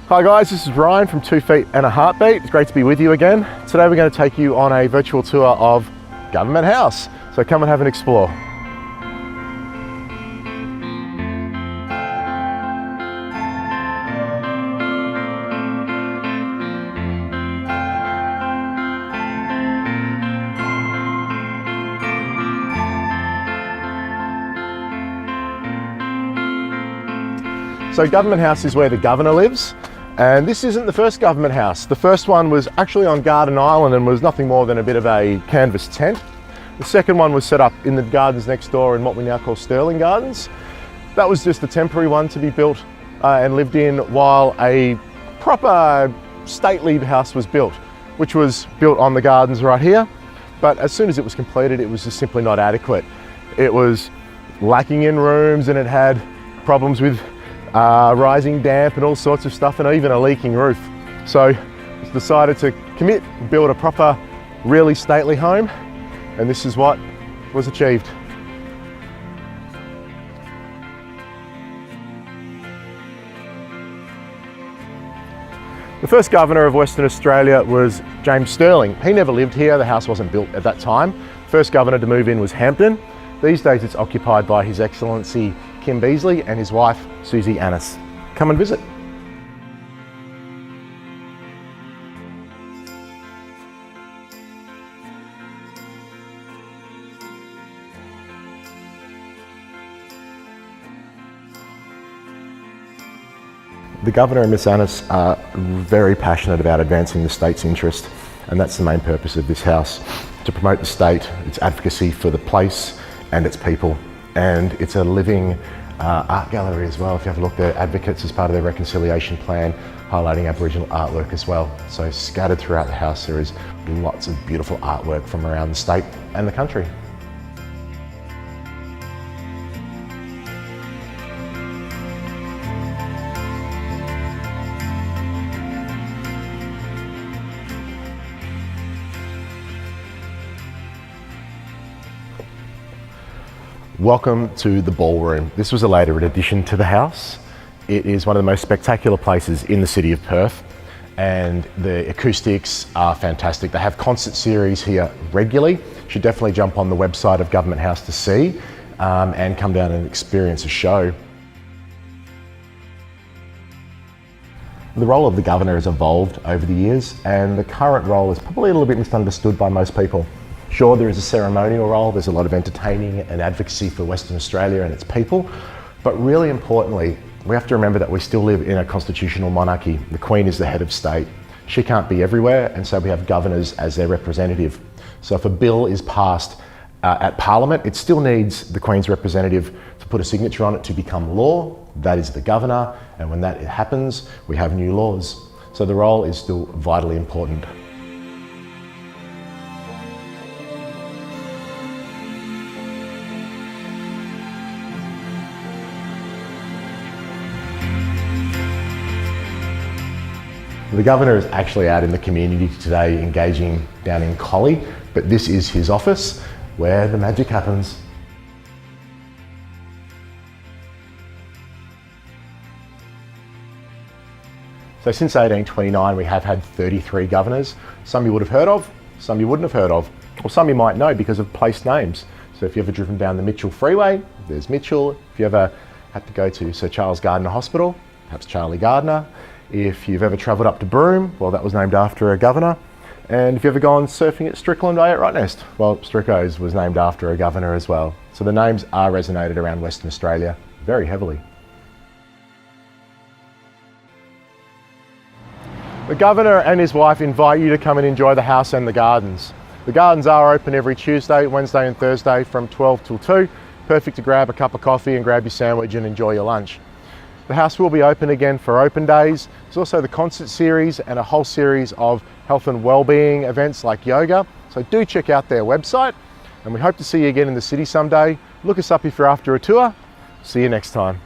Hi guys, this is Ryan from 2 Feet and a Heartbeat. It's great to be with you again. Today we're going to take you on a virtual tour of Government House. So come and have an explore. So Government House is where the Governor lives. And this isn't the first Government House. The first one was actually on Garden Island and was nothing more than a bit of a canvas tent. The second one was set up in the gardens next door in what we now call Sterling Gardens. That was just a temporary one to be built and lived in while a proper stately house was built, which was built on the gardens right here. But as soon as it was completed, it was just simply not adequate. It was lacking in rooms and it had problems with rising damp and all sorts of stuff, and even a leaking roof. So I decided to commit, build a proper, really stately home, and this is what was achieved. The first Governor of Western Australia was James Stirling. He never lived here, the house wasn't built at that time. First Governor to move in was Hampton. These days it's occupied by His Excellency Kim Beazley and his wife, Susie Annis. Come and visit. The Governor and Miss Annis are very passionate about advancing the state's interest, and that's the main purpose of this house, to promote the state, its advocacy for the place and its people. And it's a living art gallery as well. If you have a look, they're advocates as part of their reconciliation plan, highlighting Aboriginal artwork as well. So scattered throughout the house there is lots of beautiful artwork from around the state and the country. Welcome to the ballroom. This was a later addition to the house. It is one of the most spectacular places in the city of Perth, and the acoustics are fantastic. They have concert series here regularly. You should definitely jump on the website of Government House to see and come down and experience a show. The role of the Governor has evolved over the years, and the current role is probably a little bit misunderstood by most people. Sure, there is a ceremonial role, there's a lot of entertaining and advocacy for Western Australia and its people, but really importantly, we have to remember that we still live in a constitutional monarchy. The Queen is the head of state. She can't be everywhere, and so we have governors as their representative. So if a bill is passed at Parliament, it still needs the Queen's representative to put a signature on it to become law. That is the Governor, and when that happens, we have new laws. So the role is still vitally important. The Governor is actually out in the community today engaging down in Collie, but this is his office where the magic happens. So since 1829 we have had 33 governors. Some you would have heard of, some you wouldn't have heard of, or some you might know because of place names. So if you've ever driven down the Mitchell Freeway, there's Mitchell. If you ever had to go to Sir Charles Gardner Hospital, perhaps Charlie Gardner. If you've ever travelled up to Broome, well, that was named after a governor. And if you've ever gone surfing at Strickland Bay at Rottnest, well, Strickos was named after a governor as well. So the names are resonated around Western Australia very heavily. The Governor and his wife invite you to come and enjoy the house and the gardens. The gardens are open every Tuesday, Wednesday and Thursday from 12 till 2. Perfect to grab a cup of coffee and grab your sandwich and enjoy your lunch. The house will be open again for open days. There's also the concert series and a whole series of health and wellbeing events like yoga. So do check out their website, and we hope to see you again in the city someday. Look us up if you're after a tour. See you next time.